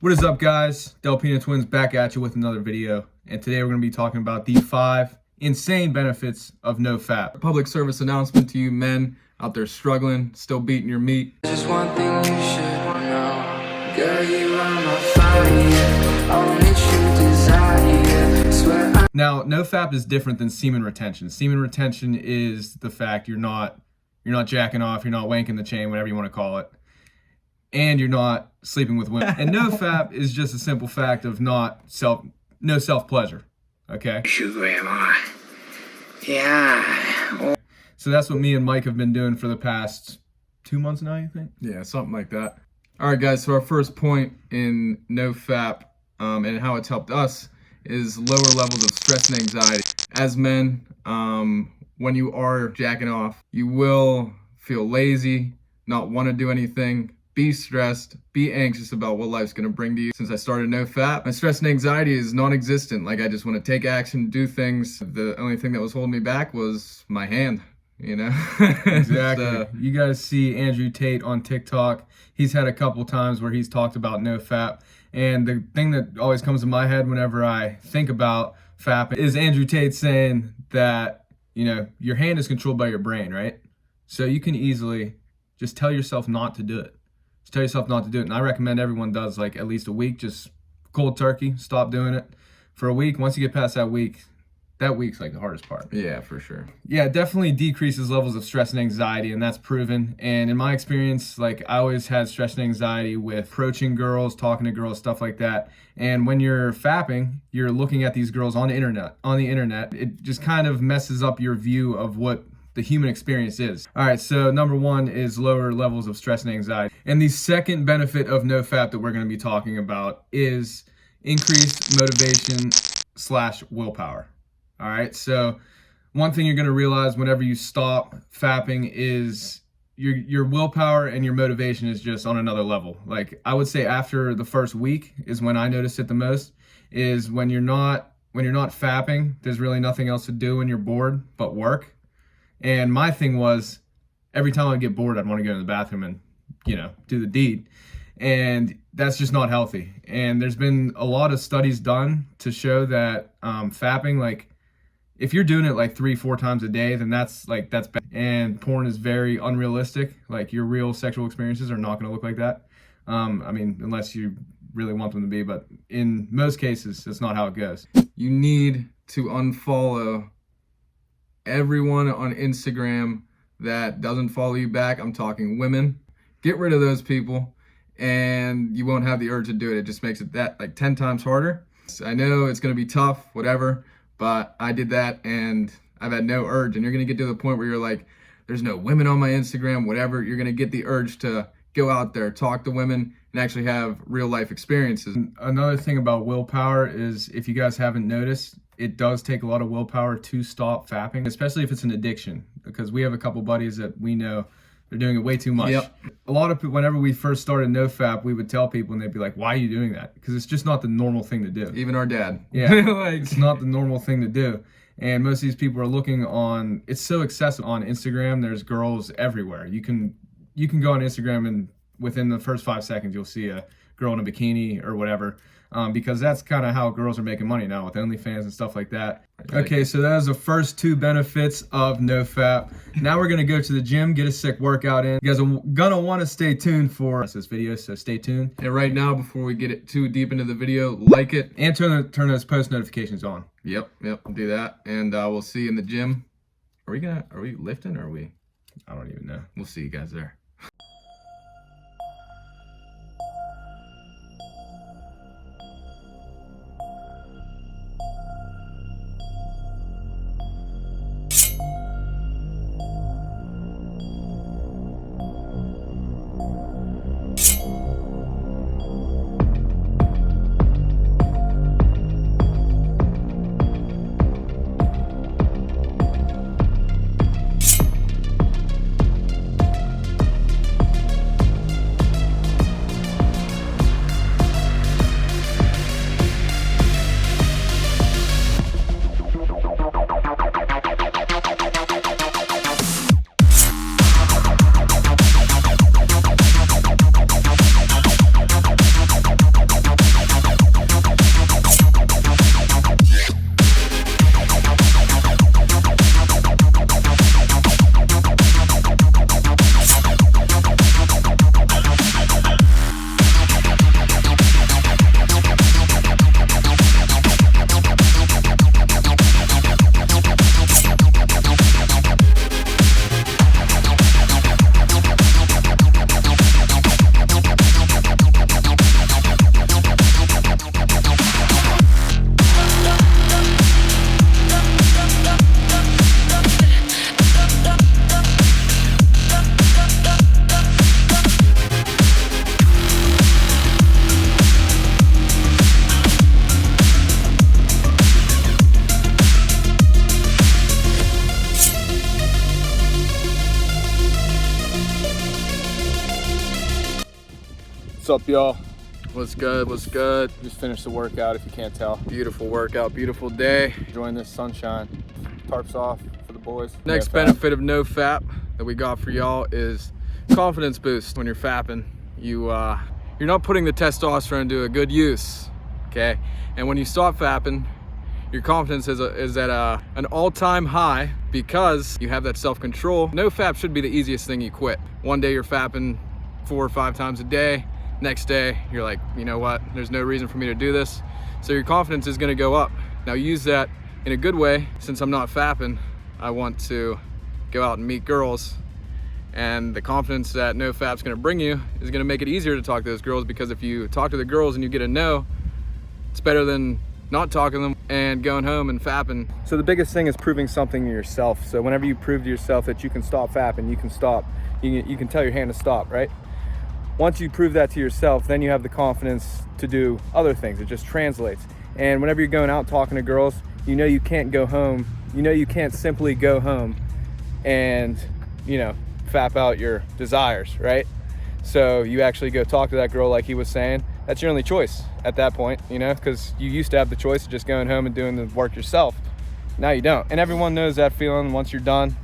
What is up, guys? Delpina Twins back at you with another video, and today we're going to be talking about the 5 insane benefits of NOFAP. Public service announcement to you men out there struggling, still beating your meat. Just one thing you should know, girl, you are my fire, only true desire, swear I... Now, NOFAP is different than semen retention. Semen retention is the fact you're not jacking off, you're not wanking the chain, whatever you want to call it, and you're not sleeping with women. And NOFAP is just a simple fact of no self-pleasure, okay? Sugar am I? Yeah. So that's what me and Mike have been doing for the past 2 months now, you think? Yeah, something like that. All right, guys, so our first point in NOFAP and how it's helped us is lower levels of stress and anxiety. As men, when you are jacking off, you will feel lazy, not want to do anything, be stressed, be anxious about what life's going to bring to you. Since I started NOFAP, my stress and anxiety is non-existent. Like, I just want to take action, do things. The only thing that was holding me back was my hand, you know? Exactly. You guys see Andrew Tate on TikTok. He's had a couple times where he's talked about NOFAP. And the thing that always comes to my head whenever I think about FAP is Andrew Tate saying that, you know, your hand is controlled by your brain, right? So you can easily just tell yourself not to do it. Just tell yourself not to do it. And I recommend everyone does like at least a week, just cold turkey, stop doing it for a week. Once you get past that week's like the hardest part. Yeah, for sure. Yeah, it definitely decreases levels of stress and anxiety, and that's proven. And in my experience, like, I always had stress and anxiety with approaching girls, talking to girls, stuff like that. And when you're fapping, you're looking at these girls on the internet. It just kind of messes up your view of what the human experience is. All right, so number 1 is lower levels of stress and anxiety. And the second benefit of NOFAP that we're going to be talking about is increased motivation / willpower. All right, so one thing you're going to realize whenever you stop fapping is your willpower and your motivation is just on another level. Like, I would say after the first week is when I noticed it the most, is when you're not fapping, there's really nothing else to do when you're bored but work. And my thing was, every time I'd get bored, I'd want to go to the bathroom and, you know, do the deed. And that's just not healthy. And there's been a lot of studies done to show that fapping, like, if you're doing it like 3-4 times a day, then that's bad. And porn is very unrealistic. Like, your real sexual experiences are not going to look like that. I mean, unless you really want them to be, but in most cases, that's not how it goes. You need to unfollow everyone on Instagram that doesn't follow you back. I'm talking women. Get rid of those people and you won't have the urge to do it. It just makes it that like 10 times harder. I know it's going to be tough, whatever, but I did that and I've had no urge. And you're going to get to the point where you're like, there's no women on my Instagram, whatever. You're going to get the urge to go out there, talk to women, and actually have real life experiences. Another thing about willpower is, if you guys haven't noticed, it does take a lot of willpower to stop fapping, especially if it's an addiction, because we have a couple buddies that we know they're doing it way too much. Yep. A lot of people, whenever we first started NOFAP, we would tell people and they'd be like, why are you doing that? Because it's just not the normal thing to do. Even our dad. Yeah, like, it's not the normal thing to do. And most of these people are looking on, it's so excessive on Instagram. There's girls everywhere. You can go on Instagram and within the first 5 seconds, you'll see a girl in a bikini or whatever. Because that's kind of how girls are making money now with OnlyFans and stuff like that. Okay, so that is the first 2 benefits of NOFAP. Now we're gonna go to the gym, get a sick workout in. You guys are gonna want to stay tuned for this video, so stay tuned. And right now, before we get it too deep into the video, like it and turn those post notifications on. Yep, do that, and we'll see you in the gym. Are we lifting or are we? I don't even know. We'll see you guys there. What's up, y'all? What's good? What's good? Just finished the workout, if you can't tell. Beautiful workout, beautiful day. Enjoying this sunshine. Tarps off for the boys. Next benefit of NOFAP that we got for y'all is confidence boost. When you're fapping, you're not putting the testosterone to a good use, okay? And when you stop fapping, your confidence is at an all-time high because you have that self-control. NOFAP should be the easiest thing you quit. One day you're fapping 4 or 5 times a day. Next day, you're like, you know what? There's no reason for me to do this. So your confidence is gonna go up. Now use that in a good way. Since I'm not fapping, I want to go out and meet girls. And the confidence that NOFAP's gonna bring you is gonna make it easier to talk to those girls, because if you talk to the girls and you get a no, it's better than not talking to them and going home and fapping. So the biggest thing is proving something to yourself. So whenever you prove to yourself that you can stop fapping, you can stop. You can tell your hand to stop, right? Once you prove that to yourself, then you have the confidence to do other things. It just translates. And whenever you're going out talking to girls, you know you can't go home. You know you can't simply go home and, you know, fap out your desires, right? So you actually go talk to that girl like he was saying. That's your only choice at that point, you know, because you used to have the choice of just going home and doing the work yourself. Now you don't. And everyone knows that feeling once you're done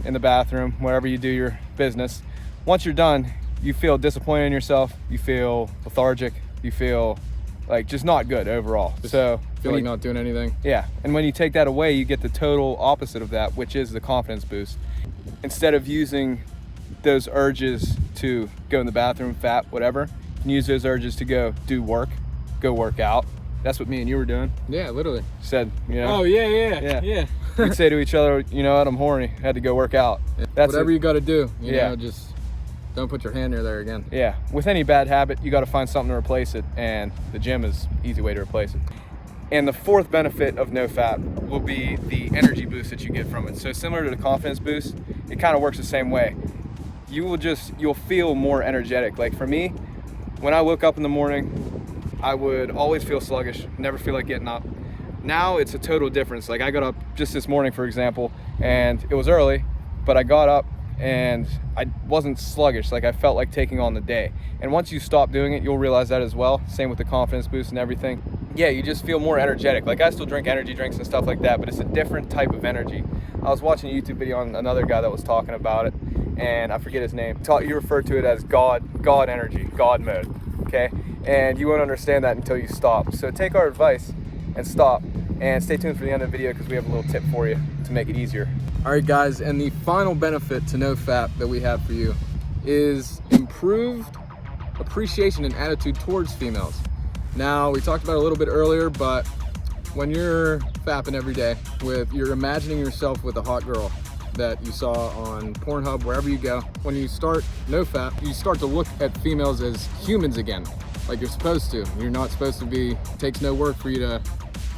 in the bathroom, wherever you do your business. Once you're done, you feel disappointed in yourself, you feel lethargic, you feel like just not good overall. So feel like not doing anything. Yeah, and when you take that away, you get the total opposite of that, which is the confidence boost. Instead of using those urges to go in the bathroom, fap, whatever, you can use those urges to go do work, go work out. That's what me and you were doing. Yeah, literally. Said, you know. Oh yeah. We'd say to each other, you know what, I'm horny, had to go work out. That's whatever you got to do. You Yeah. know, just don't put your hand near there again. Yeah, with any bad habit, you got to find something to replace it, and the gym is an easy way to replace it. And the fourth benefit of NOFAP will be the energy boost that you get from it. So similar to the confidence boost, it kind of works the same way. You'll feel more energetic. Like for me, when I woke up in the morning, I would always feel sluggish, never feel like getting up. Now it's a total difference. Like I got up just this morning, for example, and it was early, but I got up and I wasn't sluggish. Like I felt like taking on the day. And once you stop doing it, you'll realize that as well. Same with the confidence boost and everything. Yeah, you just feel more energetic. Like I still drink energy drinks and stuff like that, but it's a different type of energy. I was watching a YouTube video on another guy that was talking about it, and I forget his name. He referred to it as God energy, God mode, okay? And you won't understand that until you stop. So take our advice and stop, and stay tuned for the end of the video because we have a little tip for you to make it easier. All right, guys, and the final benefit to NOFAP that we have for you is improved appreciation and attitude towards females. Now, we talked about it a little bit earlier, but when you're fapping every day, you're imagining yourself with a hot girl that you saw on Pornhub, wherever you go. When you start NOFAP, you start to look at females as humans again, like you're supposed to. You're not supposed to be, it takes no work for you to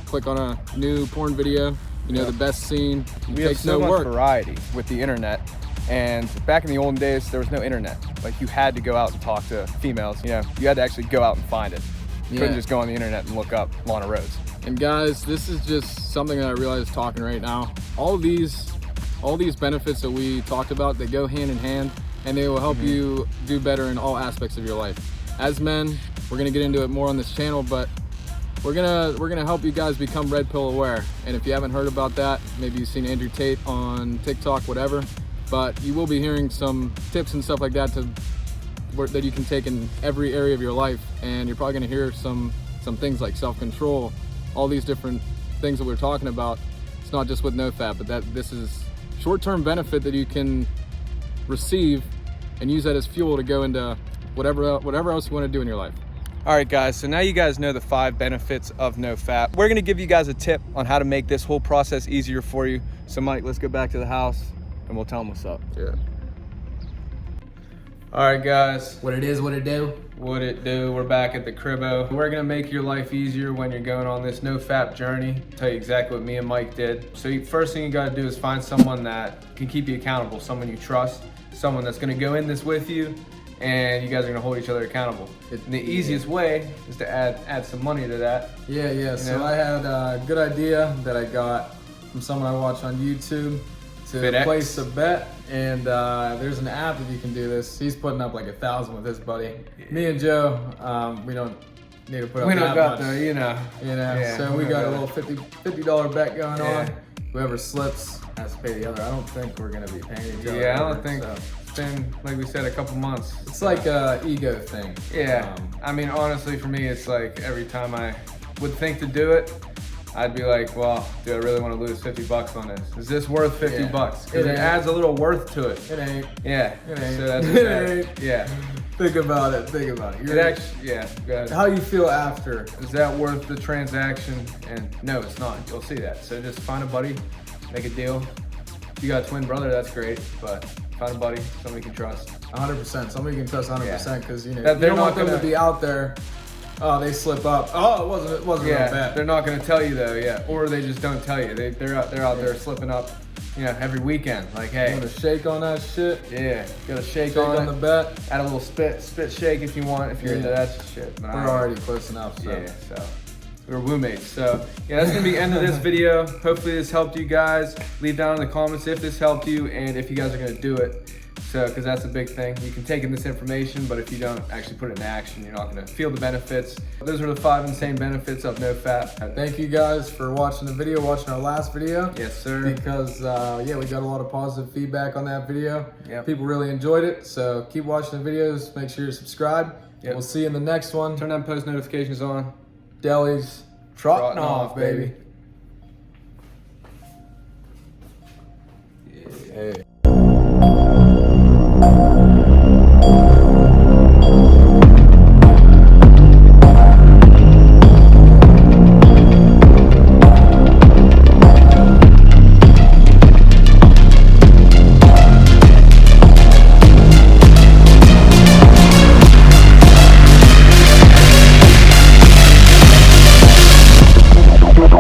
click on a new porn video, you know, the best scene. It We have takes so no much work. variety with the internet, and back in the olden days, there was no internet. Like you had to go out and talk to females. You know, you had to actually go out and find it. You couldn't just go on the internet and look up Lana Rhodes. And guys, this is just something that I realize talking right now. All these benefits that we talked about, they go hand in hand, and they will help you do better in all aspects of your life. As men, we're gonna get into it more on this channel, but we're gonna help you guys become red pill aware. And if you haven't heard about that, maybe you've seen Andrew Tate on TikTok, whatever, but you will be hearing some tips and stuff like that that you can take in every area of your life. And you're probably gonna hear some things like self-control, all these different things that we're talking about. It's not just with NOFAP, but this is short-term benefit that you can receive and use that as fuel to go into whatever else you want to do in your life. All right, guys, so now you guys know the 5 benefits of NOFAP. We're gonna give you guys a tip on how to make this whole process easier for you. So Mike, let's go back to the house and we'll tell them what's up. Yeah. All right, guys. What it is, what it do. What it do? We're back at the cribbo. We're gonna make your life easier when you're going on this NOFAP journey. Tell you exactly what me and Mike did. So first thing you gotta do is find someone that can keep you accountable, someone you trust, someone that's gonna go in this with you, and you guys are gonna hold each other accountable. And the easiest way is to add some money to that. Yeah. So know? I had a good idea that I got from someone I watched on YouTube. to FitX. place a bet, and there's an app that you can do this. He's putting up like 1,000 with his buddy. Me and Joe, we don't need to put up We that don't got much, the, you know. Yeah, so we got a little $50 bet going on. Whoever slips has to pay the other. I don't think we're gonna be paying each other. Yeah, I don't think so. it's been, like we said, a couple months. It's like a ego thing. Yeah, I mean, honestly, for me, it's like every time I would think to do it, I'd be like, well, do I really want to lose 50 bucks on this? Is this worth 50 bucks? Because it adds a little worth to it. It ain't. Yeah. It ain't. So that's It ain't. Yeah. Think about it. Think about it. It actually, yeah. Go ahead. How you feel after? Is that worth the transaction? And no, it's not. You'll see that. So just find a buddy, make a deal. If you got a twin brother, that's great. But find a buddy, somebody you can trust. 100%. Somebody you can trust 100% because you know That you they're don't not want them gonna- to be out there. Oh, they slip up. Oh, it wasn't real Yeah, bad. they're not going to tell you though. Yeah, or they just don't tell you. They're out there slipping up, you know, every weekend. Like, You hey, want to shake on that shit? yeah, got to shake Shake on on it. the bet. Add a little spit shake if you want, if you're into that shit. But We're already close enough. So. Yeah, so we're roommates. So yeah, that's gonna be the end of this video. Hopefully this helped you guys. Leave down in the comments if this helped you and if you guys are gonna do it. So, because that's a big thing. You can take in this information, but if you don't actually put it in action, you're not gonna feel the benefits. Those are the 5 insane benefits of NoFap. Thank you guys for watching the video, watching our last video. Yes, sir. Because yeah, we got a lot of positive feedback on that video. Yep. People really enjoyed it. So keep watching the videos. Make sure you're subscribed. Yep. We'll see you in the next one. Turn on post notifications on. Deli's trotting off, baby. Hey.